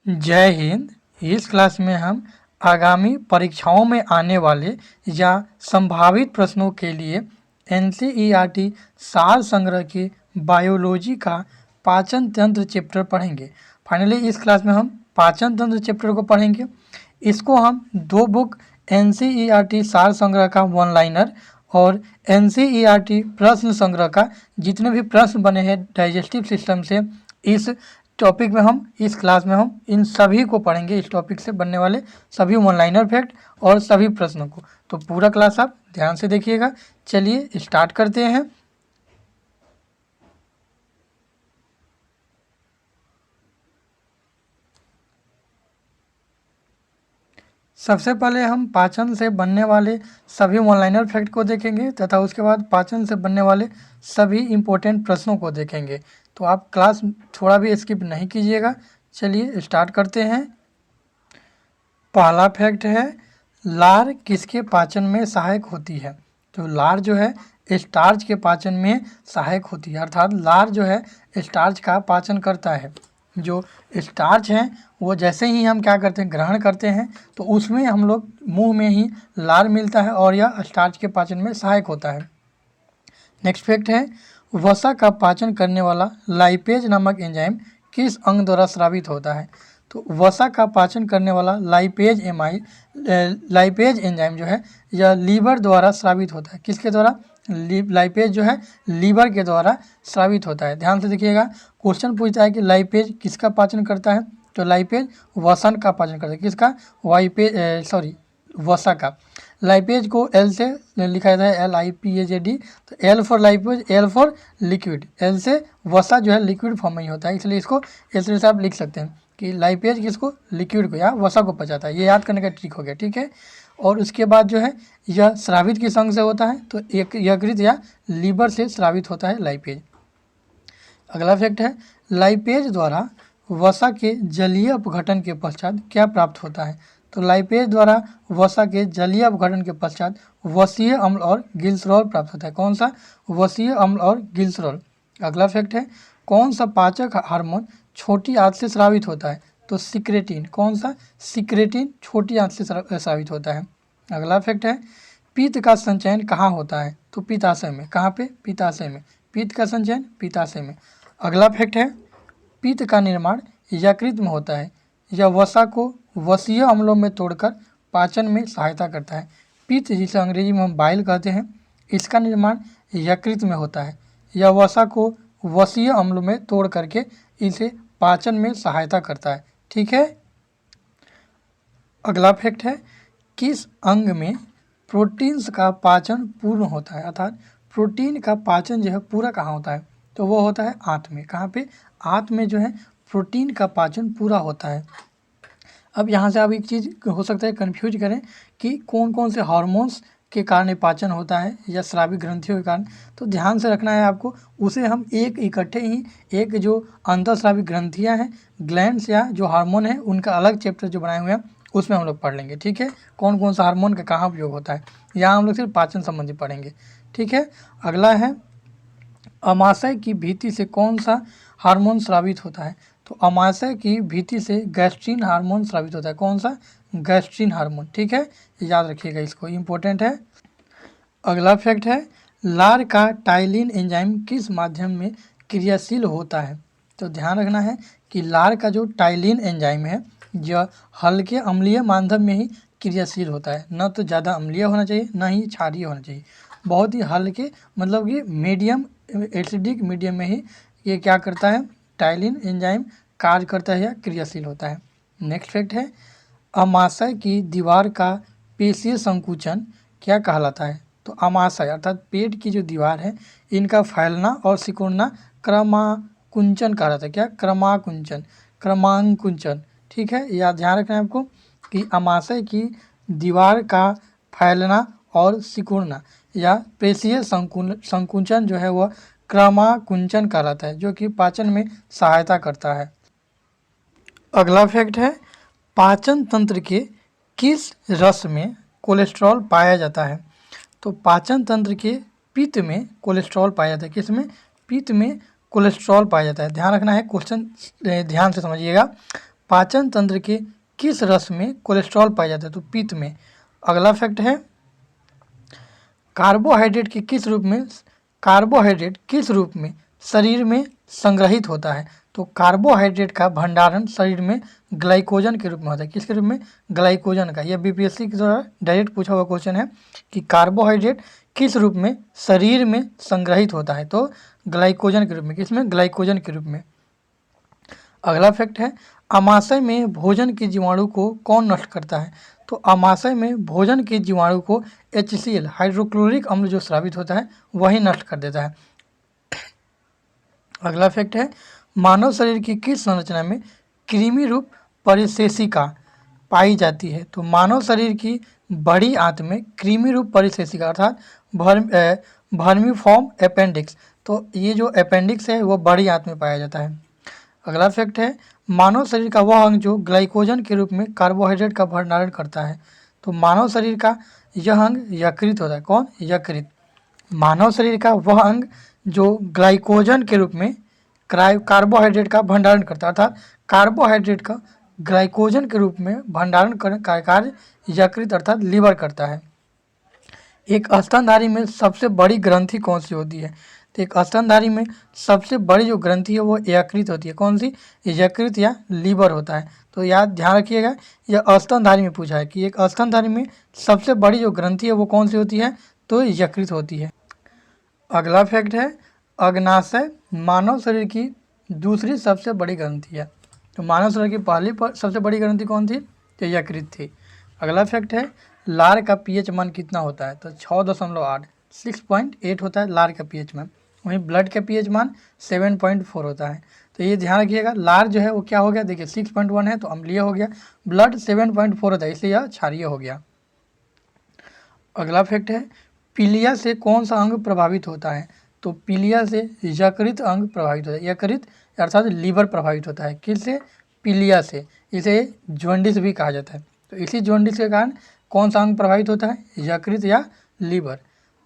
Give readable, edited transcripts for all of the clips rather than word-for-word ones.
जय हिंद। इस क्लास में हम आगामी परीक्षाओं में आने वाले या संभावित प्रश्नों के लिए एनसीईआरटी सार संग्रह के बायोलॉजी का पाचन तंत्र चैप्टर पढ़ेंगे। फाइनली इस क्लास में हम पाचन तंत्र चैप्टर को पढ़ेंगे। इसको हम दो बुक एनसीईआरटी सार संग्रह का वन लाइनर और एनसीईआरटी प्रश्न संग्रह का जितने भी प्रश्न बने हैं डाइजेस्टिव सिस्टम से, इस टॉपिक में हम इस क्लास में हम इन सभी को पढ़ेंगे। इस टॉपिक से बनने वाले सभी वन लाइनर फैक्ट और सभी प्रश्नों को। तो पूरा क्लास आप ध्यान से देखिएगा। चलिए स्टार्ट करते हैं। सबसे पहले हम पाचन से बनने वाले सभी वन लाइनर फैक्ट को देखेंगे तथा उसके बाद पाचन से बनने वाले सभी इम्पोर्टेंट प्रश्नों को देखेंगे। तो आप क्लास थोड़ा भी स्किप नहीं कीजिएगा। चलिए स्टार्ट करते हैं। पहला फैक्ट है, लार किसके पाचन में सहायक होती है? तो लार जो है स्टार्च के पाचन में सहायक होती है, अर्थात लार जो है स्टार्च का पाचन करता है। जो स्टार्च है वो जैसे ही हम क्या करते हैं, ग्रहण करते हैं, तो उसमें हम लोग मुंह में ही लार मिलता है और यह स्टार्च के पाचन में सहायक होता है। नेक्स्ट फैक्ट है, वसा का पाचन करने वाला लाइपेज नामक एंजाइम किस अंग द्वारा स्रावित होता है? तो वसा का पाचन करने वाला लाइपेज एंजाइम जो है यह लीवर द्वारा स्रावित होता है। किसके द्वारा? लाइपेज जो है लीवर के द्वारा स्रावित होता है। ध्यान से देखिएगा, क्वेश्चन पूछता है कि लाइपेज किसका पाचन करता है? तो लाइपेज वसन का पाचन करता है। किसका? वसा का। लाइपेज को एल से लिखा जाता है, LIPAZD। तो L for lipase, L for liquid, L से वसा जो है लिक्विड फॉर्म में ही होता है, इसलिए इसको इस तरह से आप लिख सकते हैं कि लाइपेज किसको? लिक्विड को या वसा को पचाता है। ये याद करने का ट्रिक हो गया, ठीक है। और उसके बाद जो है यह स्रावित किस अंग से होता है? तो एक यकृत या लीवर से स्रावित होता है लाइपेज। अगला फैक्ट है, लाइपेज द्वारा वसा के जलीय अपघटन के पश्चात क्या प्राप्त होता है? तो लाइपेज द्वारा वसा के जलीय अपघटन के पश्चात वसीय अम्ल और गिल्सरॉल प्राप्त होता है। कौन सा? वसीय अम्ल और गिल्सरॉल। अगला फैक्ट है, कौन सा पाचक हार्मोन छोटी आंत से स्रावित होता है? तो सिक्रेटिन। कौन सा? सिक्रेटिन छोटी आंत से स्रावित होता है। अगला फैक्ट है, पित्त का संचयन कहाँ होता है? तो पित्ताशय में। कहाँ पे? पित्ताशय में। पित्त का संचयन पित्ताशय में। अगला फैक्ट है, पित्त का निर्माण यकृत में होता है। यह वसा को वसीय अम्लों में तोड़कर पाचन में सहायता करता है। पित्त जिसे अंग्रेजी में हम बाइल कहते हैं, इसका निर्माण यकृत में होता है। यह वसा को वसीय अम्लों में तोड़ करके इसे पाचन में सहायता करता है, ठीक है। अगला फैक्ट है, किस अंग में प्रोटीन्स का पाचन पूर्ण होता है? अर्थात प्रोटीन का पाचन जो है पूरा कहाँ होता है? तो वो होता है आंत में। कहाँ पे? आंत में जो है प्रोटीन का पाचन पूरा होता है। अब यहाँ से आप एक चीज़ हो सकता है कन्फ्यूज करें कि कौन कौन से हार्मोन्स के कारण पाचन होता है या स्रावी ग्रंथियों के कारण। तो ध्यान से रखना है आपको, उसे हम एक इकट्ठे ही एक जो अंतःस्रावी ग्रंथियाँ हैं, ग्लैंड्स या जो हार्मोन है, उनका अलग चैप्टर जो बनाए हुए हैं उसमें हम लोग पढ़ लेंगे, ठीक है। कौन कौन सा हार्मोन का कहाँ उपयोग होता है, यहाँ हम लोग सिर्फ पाचन संबंधी पढ़ेंगे, ठीक है। अगला है, अमाशय की भीति से कौन सा हार्मोन स्रावित होता है? तो अमाशय की भीति से गैस्ट्रीन हार्मोन स्रावित होता है। कौन सा? गैस्ट्रीन हार्मोन, ठीक है, याद रखिएगा, इसको इम्पोर्टेंट है। अगला फैक्ट है, लार का टाइलिन एंजाइम किस माध्यम में क्रियाशील होता है? तो ध्यान रखना है कि लार का जो टाइलिन एंजाइम है यह हल्के अम्लीय माध्यम में ही क्रियाशील होता है। न तो ज़्यादा अम्लीय होना चाहिए, न ही क्षारीय होना चाहिए, बहुत ही हल्के, मतलब कि मीडियम एसिडिक मीडियम में ही ये क्या करता है, टाइलिन एंजाइम कार्य करता है या क्रियाशील होता है। नेक्स्ट फैक्ट है, अमाशय की दीवार का पेशीय संकुचन क्या कहलाता है? तो अमाशय अर्थात पेट की जो दीवार है, इनका फैलना और सिकुड़ना क्रमाकुंचन कहलाता है। क्या? क्रमाकुंचन, क्रमांकुंचन, ठीक है। यह ध्यान रखना है आपको कि अमाशय की दीवार का फैलना और सिकुड़ना या पेशीय संकुचन जो है वह क्रमाकुंचन कहलाता है, जो कि पाचन में सहायता करता है। अगला फैक्ट है, पाचन तंत्र के किस रस में कोलेस्ट्रॉल पाया जाता है? तो पाचन तंत्र के पित्त में कोलेस्ट्रॉल पाया जाता है। किस में? पित्त में कोलेस्ट्रॉल पाया जाता है। ध्यान रखना है, क्वेश्चन ध्यान से समझिएगा। पाचन तंत्र के किस रस में कोलेस्ट्रॉल पाया जाता है? तो पित्त में। अगला फैक्ट है कार्बोहाइड्रेट किस रूप में शरीर में संग्रहित होता है? तो कार्बोहाइड्रेट का भंडारण शरीर में ग्लाइकोजन के रूप में होता है। किसके रूप में? ग्लाइकोजन का। यह बीपीएससी के द्वारा डायरेक्ट पूछा हुआ क्वेश्चन है कि कार्बोहाइड्रेट किस रूप में शरीर में संग्रहित होता है? तो ग्लाइकोजन के रूप में। किसमें? ग्लाइकोजन के रूप में। अगला फैक्ट है आमाशय में भोजन के जीवाणु को कौन नष्ट करता है? तो आमाशय में भोजन के जीवाणु को HCl हाइड्रोक्लोरिक अम्ल जो स्रावित होता है वही नष्ट कर देता है। अगला फैक्ट है मानव शरीर की किस संरचना में कृमि रूप परिशेषिका पाई जाती है? तो मानव शरीर की बड़ी आंत में कृमि रूप परिशेषिका अर्थात वर्मीफॉर्म अपेंडिक्स, तो ये जो अपेंडिक्स है वो बड़ी आंत में पाया जाता है। अगला फैक्ट है मानव शरीर का वह अंग जो ग्लाइकोजन के रूप में कार्बोहाइड्रेट का भंडारण करता है? तो मानव शरीर का यह अंग यकृत होता है। कौन? यकृत। मानव शरीर का वह अंग जो ग्लाइकोजन के रूप में कार्बोहाइड्रेट का भंडारण करता है अर्थात कार्बोहाइड्रेट का ग्लाइकोजन के रूप में भंडारण करने का कार्य यकृत अर्थात लीवर करता है। एक स्तनधारी में सबसे बड़ी ग्रंथि कौन सी होती है? तो एक स्तनधारी में सबसे बड़ी जो ग्रंथि है वो यकृत होती है। कौन सी? यकृत या लीवर होता है। तो याद ध्यान रखिएगा यह स्तनधारी में पूछा है कि एक स्तनधारी में सबसे बड़ी जो ग्रंथि है वो कौन सी होती है? तो यकृत होती है। अगला फैक्ट है अग्नाशय मानव शरीर की दूसरी सबसे बड़ी ग्रंथि है। तो मानव शरीर की पहली सबसे बड़ी ग्रंथि कौन थी? तो यकृत थी। अगला फैक्ट है लार का पीएच मान कितना होता है? तो 6.8 6.8 होता है लार का पीएच मान। वहीं ब्लड का पीएच मान 7.4 होता है। तो ये ध्यान रखिएगा लार जो है वो क्या हो गया? देखिए 6.1 है तो अम्लीय हो गया, ब्लड 7.4 होता है इसलिए यह क्षारीय हो गया। अगला फैक्ट है पीलिया से कौन सा अंग प्रभावित होता है? तो पीलिया से यकृत अंग प्रभावित होता है। यकृत अर्थात लीवर प्रभावित होता है। किससे? पीलिया से। इसे जॉन्डिस भी कहा जाता है। तो इसी जॉन्डिस के कारण कौन सा अंग प्रभावित होता है? यकृत या लीवर।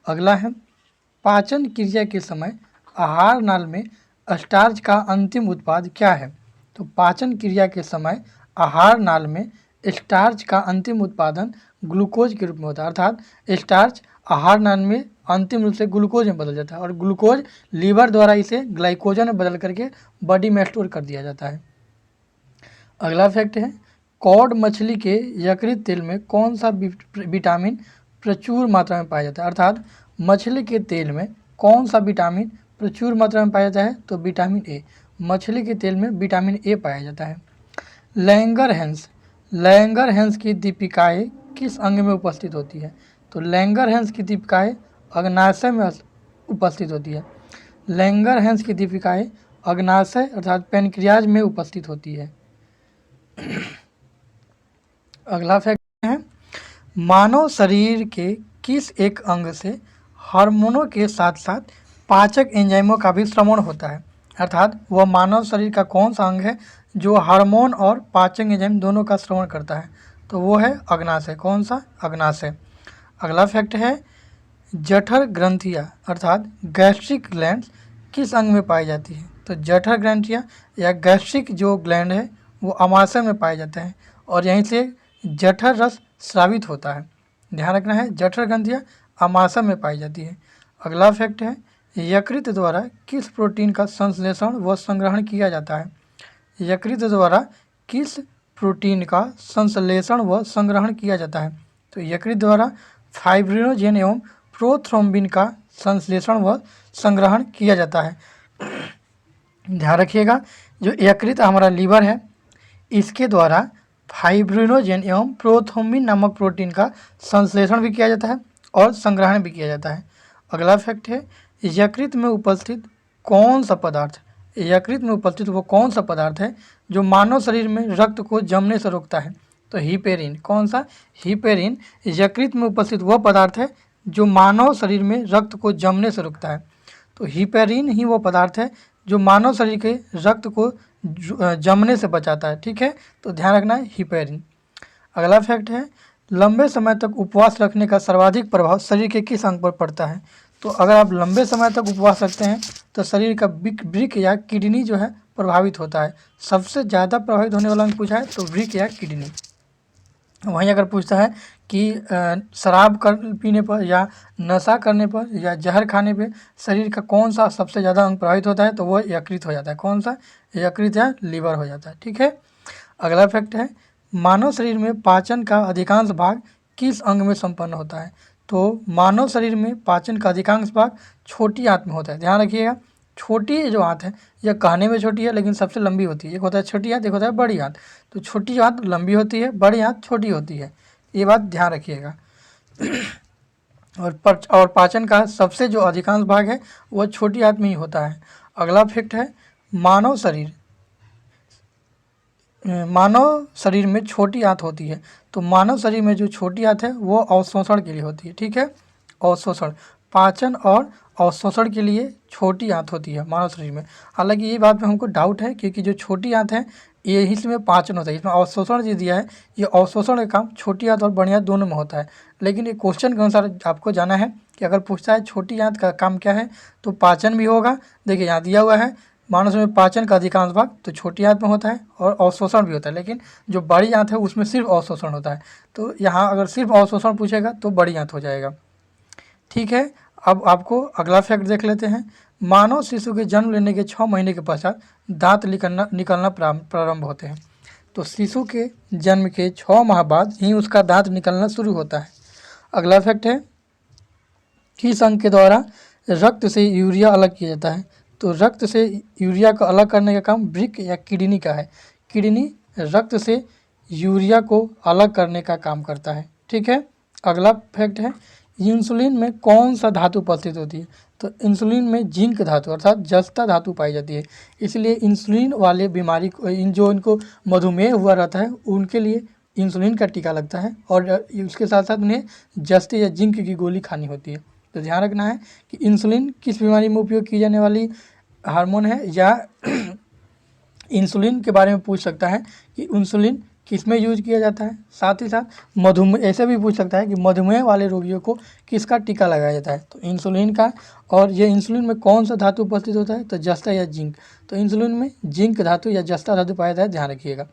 अगला है पाचन क्रिया के समय आहार नाल में स्टार्च का अंतिम उत्पाद क्या है? तो पाचन क्रिया के समय आहार नाल में स्टार्च का अंतिम उत्पादन ग्लूकोज के रूप में होता है अर्थात स्टार्च आहार नाल में अंतिम रूप से ग्लूकोज में बदल जाता है और ग्लूकोज लीवर द्वारा इसे ग्लाइकोजन में बदल करके बॉडी में स्टोर कर दिया जाता है। अगला फैक्ट है कॉड मछली के यकृत तेल में कौन सा विटामिन प्रचुर मात्रा में पाया जाता है? अर्थात मछली के तेल में कौन सा विटामिन प्रचुर मात्रा में पाया जाता है? तो विटामिन ए। मछली के तेल में विटामिन ए पाया जाता है। लैंगरहैंस की दीपिकाएँ किस अंग में उपस्थित होती है? तो लैंगरहैंस की दीपिकाएँ अग्नाशय में उपस्थित होती है। लैंगरहैंस की दीपिकाएँ अग्नाशय अर्थात पैनक्रियाज में उपस्थित होती है। अगला फैक्ट है मानव शरीर के किस एक अंग से हार्मोनों के साथ साथ पाचक एंजाइमों का भी श्रवण होता है? अर्थात वह मानव शरीर का कौन सा अंग है जो हार्मोन और पाचक एंजाइम दोनों का श्रवण करता है? तो वो है अग्नाशय। कौन सा? अग्नाशय। अगला फैक्ट है जठर ग्रंथियाँ अर्थात गैस्ट्रिक ग्लैंड्स किस अंग में पाई जाती है? तो जठर ग्रंथियाँ या गैस्ट्रिक जो ग्लैंड है वो अमाशय में पाए जाते हैं और यहीं से जठर रस स्रावित होता है। ध्यान रखना है जठर ग्रंथियाँ अमाशय में पाई जाती है। अगला फैक्ट है यकृत द्वारा किस प्रोटीन का संश्लेषण व संग्रहण किया जाता है? यकृत द्वारा किस प्रोटीन का संश्लेषण व संग्रहण किया जाता है? तो यकृत द्वारा फाइब्रिनोजेन एवं प्रोथ्रोम्बिन का संश्लेषण व संग्रहण किया जाता है। ध्यान रखिएगा जो यकृत हमारा लीवर है इसके द्वारा फाइब्रिनोजेन एवं प्रोथ्रोम्बिन नामक प्रोटीन का संश्लेषण भी किया जाता है और संग्रहण भी किया जाता है। अगला फैक्ट है यकृत में उपस्थित कौन सा पदार्थ यकृत में उपस्थित वो कौन सा पदार्थ है जो मानव शरीर में रक्त को जमने से रोकता है? तो हिपेरिन। कौन सा? हिपेरिन यकृत में उपस्थित वह पदार्थ है जो मानव शरीर में रक्त को जमने से रोकता है। तो हिपेरिन ही वो पदार्थ है जो मानव शरीर के रक्त को जमने से बचाता है। ठीक है, तो ध्यान रखना है हिपेरिन। अगला फैक्ट है लंबे समय तक उपवास रखने का सर्वाधिक प्रभाव शरीर के किस अंग पर पड़ता है? तो अगर आप लंबे समय तक उपवास रखते हैं तो शरीर का वृक्क या किडनी जो है प्रभावित होता है? सबसे ज़्यादा प्रभावित होने वाला अंग पूछा है तो वृक्क या किडनी। वहीं अगर पूछता है कि शराब कर पीने पर या नशा करने पर या जहर खाने पे शरीर का कौन सा सबसे ज़्यादा अंग प्रभावित होता है तो वो यकृत हो जाता है। कौन सा? यकृत या लीवर हो जाता है। ठीक है। अगला फैक्ट है, मानव शरीर में पाचन का अधिकांश भाग किस अंग में संपन्न होता है? तो मानव शरीर में पाचन का अधिकांश भाग छोटी आंत में होता है। ध्यान रखिएगा, छोटी जो आंत है यह कहने में छोटी है लेकिन सबसे लंबी होती है। एक होता है छोटी आंत, एक होता है बड़ी आंत। तो छोटी जो आंत लंबी होती है, बड़ी आंत छोटी होती है, ये बात ध्यान रखिएगा। और पाचन का सबसे जो अधिकांश भाग है वह छोटी आंत में ही होता है। अगला फैक्ट है, मानव शरीर में छोटी आंत होती है। तो मानव शरीर में जो छोटी आंत है वो अवशोषण के लिए होती है। ठीक है, अवशोषण, पाचन और अवशोषण के लिए छोटी आंत होती है मानव शरीर में। हालांकि ये बात में हमको डाउट है क्योंकि जो छोटी आंत है यही इसमें पाचन होता है, इसमें अवशोषण जो दिया है ये अवशोषण का काम छोटी आंत और बड़ी आंत दोनों में होता है। लेकिन ये क्वेश्चन के अनुसार आपको जाना है कि अगर पूछता है छोटी आंत का काम क्या है तो पाचन भी होगा। देखिए यहाँ दिया हुआ है मानव शरीर में पाचन का अधिकांश भाग तो छोटी आंत में होता है और अवशोषण भी होता है, लेकिन जो बड़ी आंत है उसमें सिर्फ अवशोषण होता है। तो यहाँ अगर सिर्फ अवशोषण पूछेगा तो बड़ी आंत हो जाएगा। ठीक है, अब आपको अगला फैक्ट देख लेते हैं। मानव शिशु के जन्म लेने के 6 महीने के पश्चात दांत निकलना प्रारंभ होते हैं। तो शिशु के जन्म के 6 माह बाद ही उसका दांत निकलना शुरू होता है। अगला फैक्ट है, किस अंग के द्वारा रक्त से यूरिया अलग किया जाता है? तो रक्त से यूरिया को अलग करने का काम वृक्क या किडनी का है। किडनी रक्त से यूरिया को अलग करने का काम करता है। ठीक है। अगला फैक्ट है, इंसुलिन में कौन सा धातु उपस्थित होती है? तो इंसुलिन में जिंक धातु अर्थात जस्ता धातु पाई जाती है। इसलिए इंसुलिन वाले बीमारी को जो इनको मधुमेह हुआ रहता है उनके लिए इंसुलिन का टीका लगता है और उसके साथ साथ उन्हें जस्ते या जिंक की गोली खानी होती है। तो ध्यान रखना है कि इंसुलिन किस बीमारी में उपयोग की जाने वाली हार्मोन है, या इंसुलिन के बारे में पूछ सकता है कि इंसुलिन किस में यूज किया जाता है। साथ ही साथ मधुमेह ऐसे भी पूछ सकता है कि मधुमेह वाले रोगियों को किसका टीका लगाया जाता है? तो इंसुलिन का। और ये इंसुलिन में कौन सा धातु उपस्थित होता है? तो जस्ता या जिंक। तो इंसुलिन में जिंक धातु या जस्ता धातु पाया जाता है, ध्यान रखिएगा।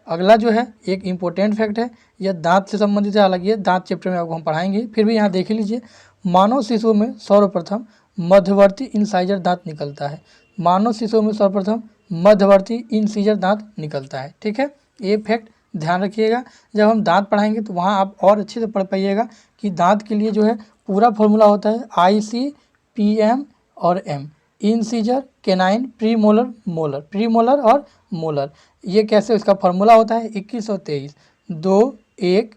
अगला जो है एक इम्पोर्टेंट फैक्ट है, यह दांत से संबंधित है। हालांकि ये दांत चैप्टर में आपको हम पढ़ाएंगे, फिर भी यहाँ देख लीजिए। मानव शिशु में सर्वप्रथम मध्यवर्ती इंसाइजर दांत निकलता है। मानव शिशु में सर्वप्रथम मध्यवर्ती इंसाइजर दांत निकलता है। ठीक है, ये फैक्ट ध्यान रखिएगा। जब हम दांत पढ़ाएंगे तो वहाँ आप और अच्छे से पढ़ पाइएगा कि दांत के लिए जो है पूरा फॉर्मूला होता है ICPM और M। Incisor, canine, premolar, molar, premolar और मोलर। ये कैसे इसका फॉर्मूला होता है 21 और 23, 2 1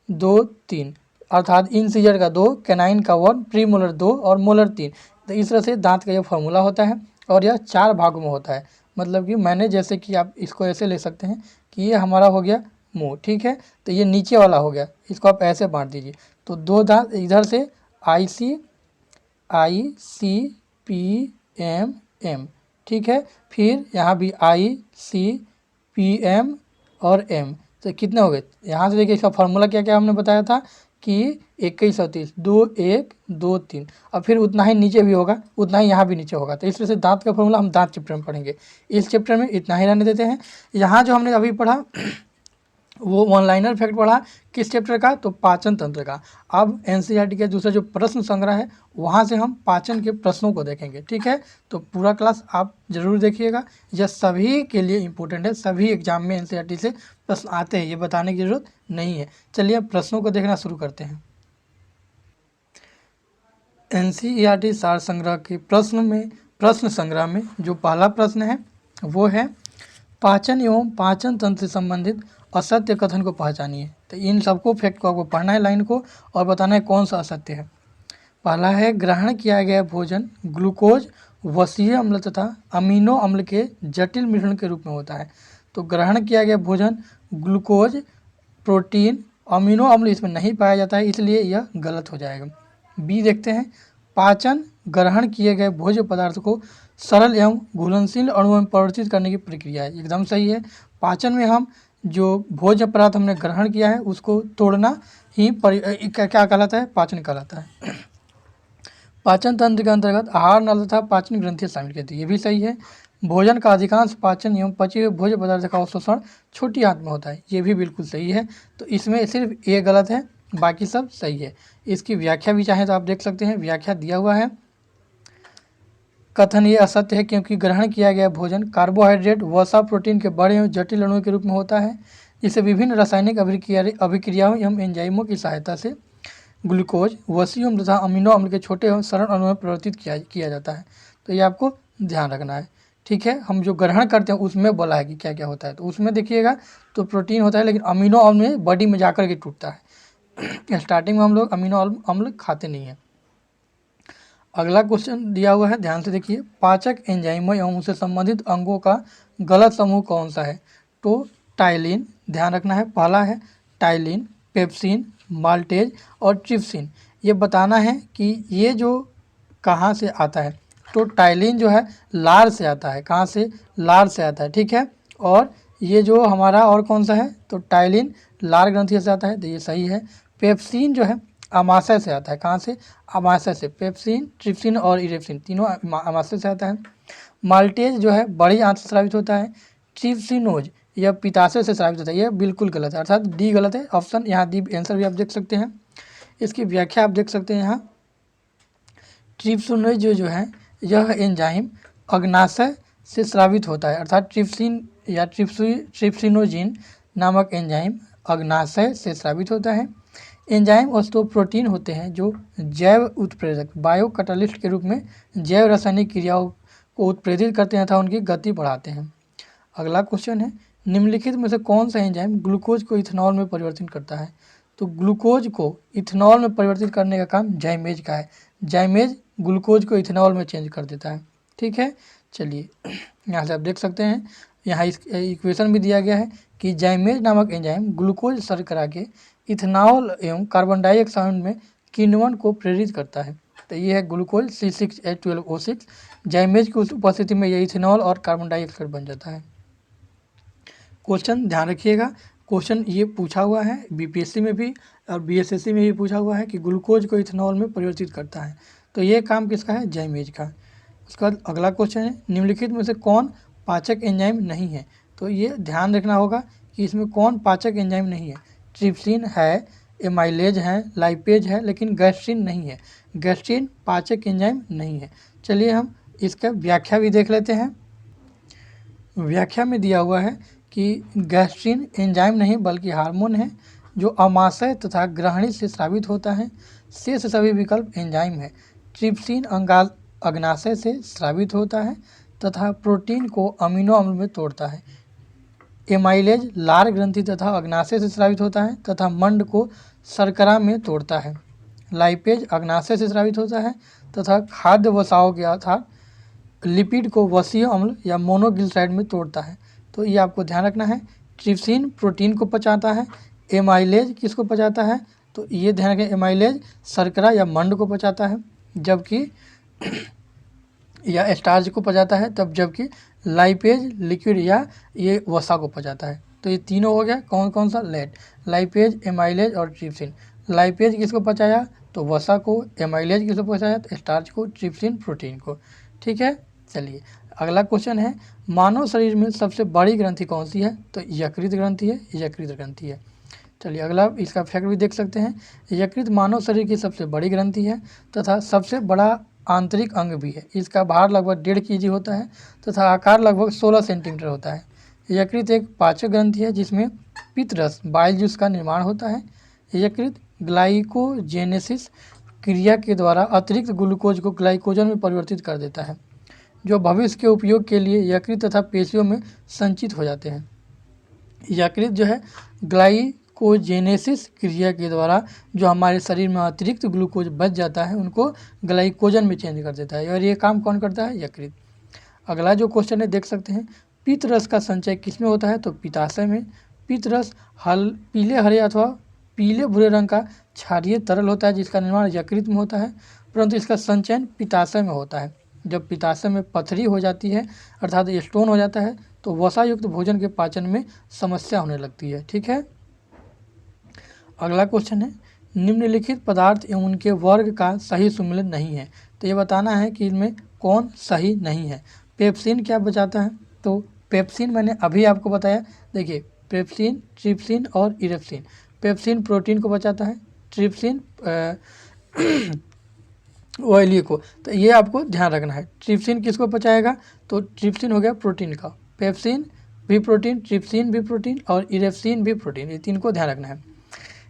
2 3, अर्थात इंसीजर का 2, केनाइन का 1, प्रीमोलर 2 और मोलर 3। तो इस तरह से दांत का यह फॉर्मूला होता है और यह 4 भागों में होता है। मतलब कि मैंने जैसे कि आप इसको ऐसे ले सकते हैं कि ये हमारा हो गया मुंह। ठीक है, तो ये नीचे वाला हो गया, इसको आप ऐसे बांट दीजिए। तो 2 दांत इधर से ICPM। ठीक है, फिर यहाँ भी ICPM और M। तो कितने हो गए? यहाँ से देखिए इसका फॉर्मूला क्या क्या हमने बताया था कि 21 और 30, 2 1 2 3, और फिर उतना ही नीचे भी होगा, उतना ही यहाँ भी नीचे होगा। तो इस तरह से दांत का फॉर्मूला हम दांत चैप्टर में पढ़ेंगे। इस चैप्टर में इतना ही रहने देते हैं। यहाँ जो हमने अभी पढ़ा वो वन लाइनर फैक्ट पढ़ा किस चैप्टर का? तो पाचन तंत्र का। अब NCERT के दूसरा जो प्रश्न संग्रह है वहाँ से हम पाचन के प्रश्नों को देखेंगे। ठीक है, तो पूरा क्लास आप जरूर देखिएगा, यह सभी के लिए इम्पोर्टेंट है। सभी एग्जाम में NCERT से प्रश्न आते हैं, ये बताने की जरूरत नहीं है। चलिए अब प्रश्नों को देखना शुरू करते हैं। NCERT सार संग्रह के प्रश्न संग्रह में जो पहला प्रश्न है वो है, पाचन एवं पाचन तंत्र से संबंधित असत्य कथन को पहचानिए। तो इन सबको फैक्ट को आपको पढ़ना है लाइन को और बताना है कौन सा असत्य है। पहला है, ग्रहण किया गया भोजन ग्लूकोज, वसीय अम्ल तथा अमीनो अम्ल के जटिल मिश्रण के रूप में होता है। तो ग्रहण किया गया भोजन ग्लूकोज, प्रोटीन, अमीनो अम्ल इसमें नहीं पाया जाता है, इसलिए यह गलत हो जाएगा। बी देखते हैं, पाचन ग्रहण किए गए भोज्य पदार्थ को सरल एवं घुलनशील अणुओं में परिवर्तित करने की प्रक्रिया है। एकदम सही है। पाचन में हम जो भोज्य पदार्थ हमने ग्रहण किया है उसको तोड़ना ही क्या कहलाता है? पाचन कहलाता है। पाचन तंत्र के अंतर्गत आहार नल तथा पाचन ग्रंथियाँ शामिल रहती है, ये भी सही है। भोजन का अधिकांश पाचन एवं पचे हुए भोज्य पदार्थ का अवशोषण छोटी आंत में होता है। ये भी बिल्कुल सही है। तो इसमें सिर्फ ये गलत है, बाकी सब सही है। इसकी व्याख्या भी चाहें तो आप देख सकते हैं, व्याख्या दिया हुआ है। कथन ये असत्य है क्योंकि ग्रहण किया गया भोजन कार्बोहाइड्रेट, वसा, प्रोटीन के बड़े एवं जटिल अणुओं के रूप में होता है, जिसे विभिन्न रासायनिक अभिक्रियाओं एवं एंजाइमों की सहायता से ग्लूकोज, वसीय अम्ल तथा अमीनो अम्ल के छोटे एवं सरल अणुओं में परिवर्तित किया जाता है। तो ये आपको ध्यान रखना है। ठीक है, हम जो ग्रहण करते हैं उसमें बोला है कि क्या क्या होता है। तो उसमें देखिएगा तो प्रोटीन होता है, लेकिन अमीनो अम्ल में बॉडी में जाकर के टूटता है। स्टार्टिंग में हम लोग अमीनो अम्ल खाते नहीं हैं। अगला क्वेश्चन दिया हुआ है, ध्यान से देखिए। पाचक एंजाइमों एवं उससे संबंधित अंगों का गलत समूह कौन सा है? तो टाइलिन, ध्यान रखना है, पहला है टाइलिन, पेप्सिन, माल्टेज और ट्रिप्सिन। ये बताना है कि ये जो कहाँ से आता है। तो टाइलिन जो है लार से आता है। कहाँ से? लार से आता है। ठीक है, और ये जो हमारा और कौन सा है? तो टाइलिन लार ग्रंथि से आता है, तो ये सही है। पेप्सिन जो है अमाशय से आता है। कहाँ से? अमाशय से। पेप्सिन, ट्रिप्सिन और इरेप्सिन तीनों अमाशय से आता है। माल्टेज जो है बड़ी आंत से स्रावित होता है। ट्रिप्सिनोज यह पित्ताशय से स्रावित होता है। यह बिल्कुल गलत है, अर्थात डी गलत है। ऑप्शन यहाँ डी आंसर भी आप देख सकते हैं। इसकी व्याख्या आप देख सकते हैं यहाँ। ट्रिप्सिनोज जो है यह एंजाइम अग्नाशय से स्रावित होता है, अर्थात ट्रिप्सिन या ट्रिप्सिनोजिन नामक एंजाइम अग्नाशय से स्रावित होता है। एंजाइम वस्तु प्रोटीन होते हैं जो जैव उत्प्रेरक बायो कैटालिस्ट के रूप में जैव रासायनिक क्रियाओं को उत्प्रेरित करते हैं तथा उनकी गति बढ़ाते हैं। अगला क्वेश्चन है, निम्नलिखित में से कौन सा एंजाइम ग्लूकोज को इथेनॉल में परिवर्तित करता है? तो ग्लूकोज को इथेनॉल में परिवर्तित करने का काम जाइमेज का है। जाइमेज ग्लूकोज को इथेनॉल में चेंज कर देता है। ठीक है, चलिए यहाँ से आप देख सकते हैं, यहाँ इस इक्वेशन भी दिया गया है कि जाइमेज नामक एंजाइम ग्लूकोज शर्करा के इथेनॉल एवं कार्बन डाइऑक्साइड में किण्वन को प्रेरित करता है। तो ये है ग्लूकोज C6H12O6। जाइमेज की उपस्थिति में यह इथेनॉल और कार्बन डाइऑक्साइड बन जाता है। क्वेश्चन ध्यान रखिएगा, क्वेश्चन ये पूछा हुआ है बीपीएससी में भी और बीएसएससी में भी पूछा हुआ है कि ग्लूकोज को इथेनॉल में परिवर्तित करता है। तो ये काम किसका है? जाइमेज का। उसके बाद अगला क्वेश्चन है, निम्नलिखित में से कौन पाचक एंजाइम नहीं है? तो ये ध्यान रखना होगा कि इसमें कौन पाचक एंजाइम नहीं है। ट्रिप्सिन है, एमाइलेज है, लाइपेज है, लेकिन गैस्ट्रिन नहीं है। गैस्ट्रिन पाचक एंजाइम नहीं है। चलिए हम इसका व्याख्या भी देख लेते हैं। व्याख्या में दिया हुआ है कि गैस्ट्रिन एंजाइम नहीं बल्कि हार्मोन है जो अमाशय तथा ग्रहणी से स्रावित होता है। शेष सभी विकल्प एंजाइम है। ट्रिप्सिन अग्नाशय से स्रावित होता है तथा प्रोटीन को अमीनो अम्ल में तोड़ता है। एमाइलेज लार ग्रंथि तथा अग्नाशय से स्रावित होता है तथा मंड को शर्करा में तोड़ता है। लाइपेज अग्नाशय से स्रावित होता है तथा खाद्य वसाओं के अर्थात लिपिड को वसीय अम्ल या मोनोग्लिसराइड में तोड़ता है। तो ये आपको ध्यान रखना है। ट्रिप्सिन प्रोटीन को पचाता है। एमाइलेज किसको पचाता है? तो ये ध्यान रखें, एमाइलेज शर्करा या मंड को पचाता है, जबकि या स्टार्च को पचाता है, तब जबकि लाइपेज लिक्विड या ये वसा को पचाता है। तो ये तीनों हो गया। कौन कौन सा? लेट, लाइपेज, एमाइलेज और ट्रिप्सिन। लाइपेज किसको पचाया? तो वसा को। एमाइलेज किसको पचाया? तो स्टार्च को। ट्रिप्सिन प्रोटीन को। ठीक है, चलिए अगला क्वेश्चन है, मानव शरीर में सबसे बड़ी ग्रंथि कौन सी है? तो यकृत ग्रंथि है। यकृत ग्रंथि है। चलिए अगला इसका फैक्ट भी देख सकते हैं। यकृत मानव शरीर की सबसे बड़ी ग्रंथि है तथा सबसे बड़ा आंतरिक अंग भी है। इसका भार लगभग 1.5 kg होता है तथा आकार लगभग 16 सेंटीमीटर होता है। यकृत एक पाचक ग्रंथि है जिसमें पित्तरस बाइल जूस का निर्माण होता है। यकृत ग्लाइकोजेनेसिस क्रिया के द्वारा अतिरिक्त ग्लूकोज को ग्लाइकोजन में परिवर्तित कर देता है, जो भविष्य के उपयोग के लिए यकृत तथा पेशियों में संचित हो जाते हैं। यकृत जो है ग्लाइकोजेनेसिस क्रिया के द्वारा जो हमारे शरीर में अतिरिक्त ग्लूकोज बच जाता है उनको ग्लाइकोजन में चेंज कर देता है, और ये काम कौन करता है? यकृत। अगला जो क्वेश्चन है देख सकते हैं, पित्तरस का संचय किसमें होता है? तो पित्ताशय में। पित्तरस पीले हरे अथवा पीले भूरे रंग का क्षारीय तरल होता है जिसका निर्माण यकृत में होता है, परंतु इसका संचयन पित्ताशय में होता है। जब पित्ताशय में पथरी हो जाती है अर्थात स्टोन हो जाता है तो वसा युक्त भोजन के पाचन में समस्या होने लगती है। ठीक है, अगला क्वेश्चन है, निम्नलिखित पदार्थ एवं उनके वर्ग का सही सुमेलन नहीं है। तो ये बताना है कि इनमें कौन सही नहीं है। पेप्सिन क्या बचाता है? तो पेप्सिन मैंने अभी आपको बताया, देखिए पेप्सिन, ट्रिप्सिन और इरेप्सिन। पेप्सिन प्रोटीन को बचाता है, ट्रिप्सिन ऑयली को। तो ये आपको ध्यान रखना है। ट्रिप्सिन किसको बचाएगा? तो ट्रिप्सिन हो गया प्रोटीन का, पेप्सिन भी प्रोटीन, ट्रिप्सिन भी प्रोटीन और इरेप्सिन भी प्रोटीन, ये तीन को ध्यान रखना है।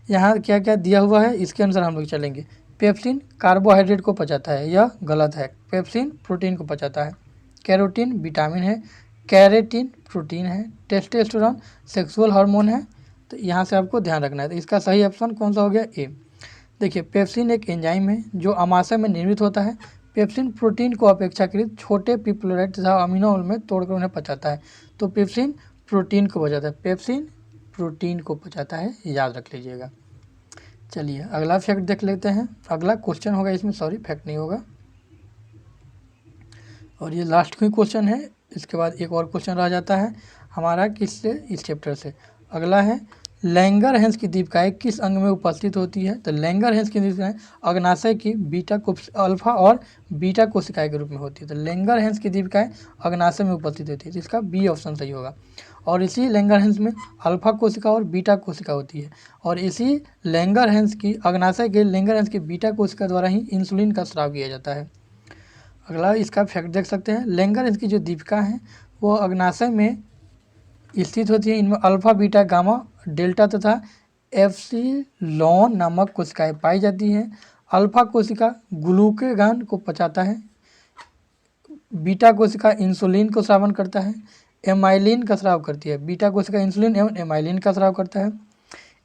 यहाँ क्या क्या दिया हुआ है इसके अनुसार हम लोग चलेंगे। पेप्सिन कार्बोहाइड्रेट को पचाता है, यह गलत है। पेप्सिन प्रोटीन को पचाता है। कैरोटीन विटामिन है, कैरेटिन प्रोटीन है, टेस्टोस्टेरोन सेक्सुअल हार्मोन है। तो यहाँ से आपको ध्यान रखना है। तो इसका सही ऑप्शन कौन सा हो गया? ए। देखिए पेप्सिन एक एंजाइम है जो अमाशय में निर्मित होता है। पेप्सिन प्रोटीन को अपेक्षाकृत छोटे पिप्लोराइड तथा अमीनो अम्ल में तोड़कर उन्हें पचाता है। तो पेप्सिन प्रोटीन को बचाता है, पेप्सिन प्रोटीन को पचाता है, याद रख लीजिएगा। चलिए अगला फैक्ट देख लेते हैं। अगला क्वेश्चन होगा इसमें, सॉरी फैक्ट नहीं होगा, और ये लास्ट ही क्वेश्चन है। इसके बाद एक और क्वेश्चन रह जाता है हमारा किससे? इस चैप्टर से। अगला है लैंगरहैंस की दीपिकाएँ किस अंग में उपस्थित होती है? तो लैंगरहैंस की दीपिकाएँ अग्नाशय की बीटा अल्फा और बीटा कोशिकाएँ के रूप में होती है। तो लैंगरहैंस की दीपिकाएँ अग्नाशय में उपस्थित होती है, तो इसका बी ऑप्शन सही होगा। और इसी लैंगरहैंस में अल्फा कोशिका और बीटा कोशिका होती है, और इसी लैंगरहैंस की अग्नाशय के लैंगरहैंस की बीटा कोशिका द्वारा ही इंसुलिन का स्राव किया जाता है। अगला इसका फैक्ट देख सकते हैं। लैंगरहैंस की जो दीपिका हैं वो अग्नाशय में स्थित होती है। इनमें अल्फा बीटा गामा डेल्टा तथा एप्सिलॉन नामक कोशिकाएं पाई जाती हैं। अल्फा कोशिका ग्लूकेगान को पचाता है, बीटा कोशिका इंसुलिन को स्रावन करता है, एमाइलिन का स्राव करती है। बीटा कोशिका इंसुलिन एवं एमाइलिन का स्राव करता है।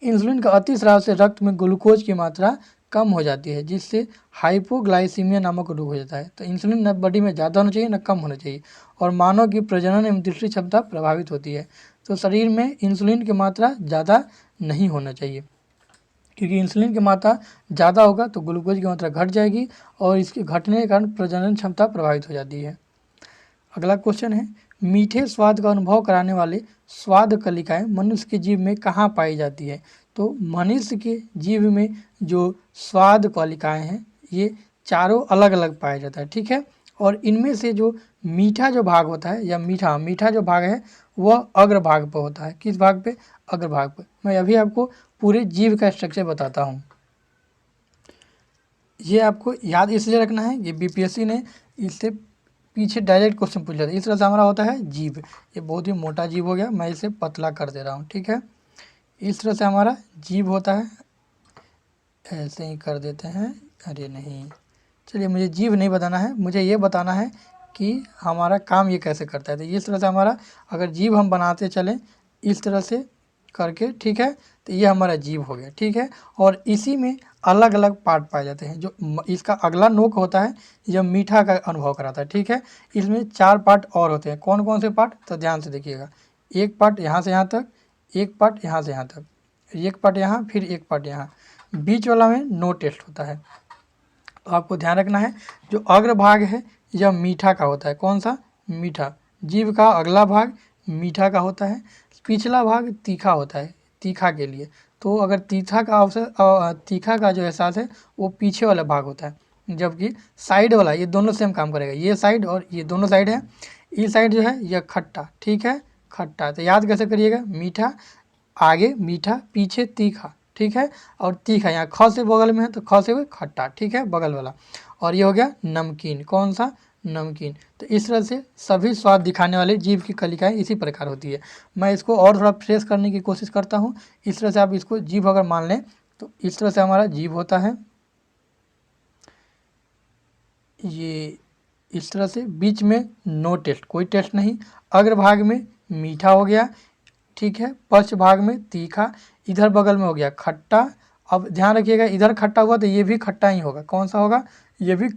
इंसुलिन का अतिस्राव से रक्त में ग्लूकोज की मात्रा कम हो जाती है, जिससे हाइपोग्लाइसीमिया नामक रोग हो जाता है। तो इंसुलिन न बॉडी में ज़्यादा होना चाहिए न कम होना चाहिए, और मानव की प्रजनन एवं दृष्टि क्षमता प्रभावित होती है। तो शरीर में इंसुलिन की मात्रा ज़्यादा नहीं होना चाहिए, क्योंकि इंसुलिन की मात्रा ज़्यादा होगा तो ग्लूकोज की मात्रा घट जाएगी, और इसके घटने के कारण प्रजनन क्षमता प्रभावित हो जाती है। अगला क्वेश्चन है मीठे स्वाद का अनुभव कराने वाले स्वाद कलिकाएँ मनुष्य के जीव में कहाँ पाई जाती है? तो मनुष्य के जीव में जो स्वाद कलिकाएँ हैं ये चारों अलग अलग पाया जाता है, ठीक है। और इनमें से जो मीठा जो भाग होता है, या मीठा जो भाग है वह अग्रभाग पर होता है। किस भाग पे? अग्रभाग पर। मैं अभी आपको पूरे जीव का स्ट्रक्चर बताता हूँ। ये आपको याद इसलिए रखना है, ये बीपीएससी ने इससे पीछे डायरेक्ट क्वेश्चन पूछ लेता है। इस तरह से हमारा होता है जीव, ये बहुत ही मोटा जीव हो गया, मैं इसे पतला कर दे रहा हूँ, ठीक है। इस तरह से हमारा जीव होता है, ऐसे ही कर देते हैं। अरे नहीं, चलिए मुझे जीव नहीं बताना है, मुझे ये बताना है कि हमारा काम ये कैसे करता है। तो इस तरह से हमारा अगर जीव हम बनाते चलें इस तरह से करके, ठीक है, तो ये हमारा जीव हो गया, ठीक है। और इसी में अलग अलग पार्ट पाए जाते हैं। जो इसका अगला नोक होता है जब मीठा का अनुभव कराता है, ठीक है। इसमें 4 पार्ट और होते हैं। कौन कौन से पार्ट? तो ध्यान से देखिएगा। एक पार्ट यहाँ से यहाँ तक, एक पार्ट यहाँ से यहाँ तक, एक पार्ट यहाँ, फिर एक पार्ट यहाँ, बीच वाला में नो टेस्ट होता है। तो आपको ध्यान रखना है जो अग्रभाग है यह मीठा का होता है। कौन सा? मीठा। जीव का अगला भाग मीठा का होता है, पिछला भाग तीखा होता है, तीखा के लिए। तो अगर तीखा का जो एहसास है वो पीछे वाला भाग होता है, जबकि साइड वाला, ये दोनों सेम काम करेगा। ये साइड और ये दोनों साइड है। इस साइड जो है यह खट्टा, ठीक है, खट्टा। तो याद कैसे करिएगा? मीठा आगे, मीठा पीछे, तीखा, ठीक है। और तीखा यहाँ ख से बगल में है तो ख से हुए खट्टा, ठीक है, बगल वाला। और ये हो गया नमकीन। कौन सा? नमकीन। तो इस तरह से सभी स्वाद दिखाने वाले जीव की कलिकाएं इसी प्रकार होती है। मैं इसको और थोड़ा फ्रेश करने की कोशिश करता हूँ। इस तरह से आप इसको जीव अगर मान लें तो इस तरह से हमारा जीव होता है। ये इस तरह से बीच में नो टेस्ट, कोई टेस्ट नहीं। अग्रभाग में मीठा हो गया, ठीक है, पश्च भाग में तीखा, इधर बगल में हो गया खट्टा। अब ध्यान रखिएगा इधर खट्टा हुआ तो ये भी खट्टा ही होगा। कौन सा होगा? ये भी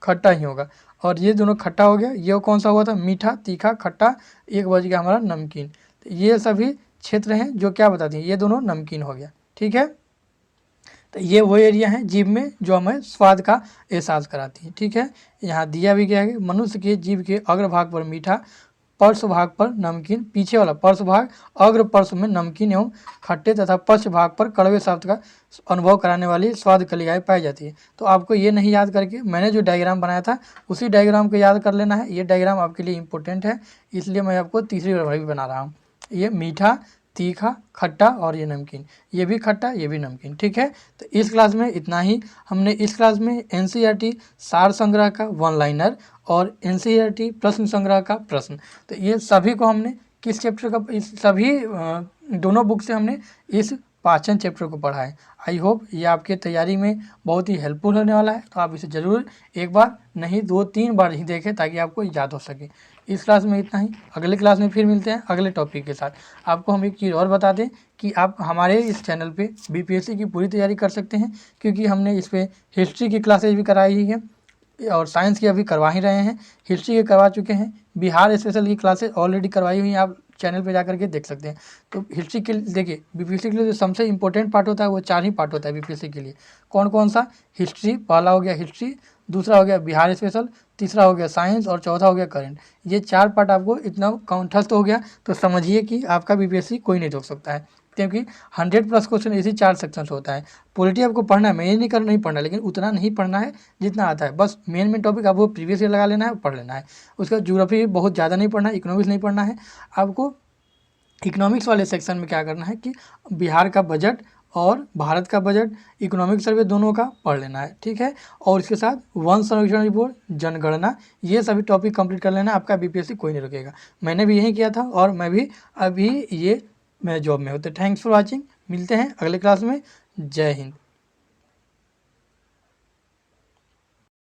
खट्टा ही होगा। और ये दोनों खट्टा हो गया। ये कौन सा हुआ था? मीठा, तीखा, खट्टा, एक बज गया हमारा नमकीन। तो ये सभी क्षेत्र हैं जो क्या बताती हैं, ये दोनों नमकीन हो गया, ठीक है। तो ये वो एरिया है जीव में जो हमें स्वाद का एहसास कराती है, ठीक है। यहाँ दिया भी गया है मनुष्य के जीव के अग्रभाग पर मीठा, पर्श भाग पर नमकीन, पीछे वाला पर्श भाग अग्र पर्श में नमकीन एवं खट्टे तथा पश्च भाग पर कड़वे शब्द का अनुभव कराने वाली स्वाद कलिकाएँ पाई जाती है। तो आपको ये नहीं याद करके मैंने जो डायग्राम बनाया था उसी डायग्राम को याद कर लेना है। ये डायग्राम आपके लिए इंपॉर्टेंट है, इसलिए मैं आपको तीसरी बार भी बना रहा हूँ। ये मीठा, तीखा, खट्टा और ये नमकीन, ये भी खट्टा ये भी नमकीन। ठीक है, तो इस क्लास में इतना ही। हमने इस क्लास में एनसीईआरटी सार संग्रह का वन लाइनर और एनसीईआरटी प्रश्न संग्रह का प्रश्न, तो ये सभी को हमने किस चैप्टर का, इस सभी दोनों बुक से हमने इस पाचन चैप्टर को पढ़ा है। आई होप ये आपके तैयारी में बहुत ही हेल्पफुल होने वाला है, तो आप इसे ज़रूर एक बार नहीं 2-3 बार ही देखें ताकि आपको याद हो सके। इस क्लास में इतना ही, अगले क्लास में फिर मिलते हैं अगले टॉपिक के साथ। आपको हम एक चीज़ और बता दें कि आप हमारे इस चैनल पे बीपीएससी की पूरी तैयारी कर सकते हैं, क्योंकि हमने इस पर हिस्ट्री की क्लासेज भी कराई हुई है और साइंस की अभी करवा ही रहे हैं, हिस्ट्री के करवा चुके हैं, बिहार स्पेशल की क्लासेज ऑलरेडी करवाई हुई हैं, आप चैनल पे जा करके देख सकते हैं। तो हिस्ट्री के लिए देखिए, बीपीएससी के लिए जो सबसे इंपॉर्टेंट पार्ट होता है वो 4 ही पार्ट होता है बीपीएससी के लिए। कौन कौन सा? हिस्ट्री, पहला हो गया हिस्ट्री, दूसरा हो गया बिहार स्पेशल, तीसरा हो गया साइंस और चौथा हो गया करंट। ये 4 पार्ट आपको इतना कंठस्थ हो गया तो समझिए कि आपका बीपीएससी कोई नहीं रोक सकता है, क्योंकि 100+ क्वेश्चन इसी 4 सेक्शन से होता है। पॉलिटी आपको पढ़ना है, मैं ये नहीं पढ़ना, लेकिन उतना नहीं पढ़ना है जितना आता है। बस मेन टॉपिक आपको प्रीवियस ईयर लगा लेना है, पढ़ लेना है। उसका ज्योग्राफी बहुत ज़्यादा नहीं पढ़ना है, इकोनॉमिक्स नहीं पढ़ना है। आपको इकोनॉमिक्स वाले सेक्शन में क्या करना है कि बिहार का बजट और भारत का बजट, इकोनॉमिक सर्वे दोनों का पढ़ लेना है। ठीक है, और इसके साथ वन सर्वेक्षण रिपोर्ट, जनगणना, ये सभी टॉपिक कंप्लीट कर लेना। आपका बीपीएससी कोई नहीं रुकेगा। मैंने भी यही किया था और मैं भी अभी ये मैं जॉब में हूँ। तो थैंक्स फॉर वॉचिंग, मिलते हैं अगले क्लास में। जय हिंद।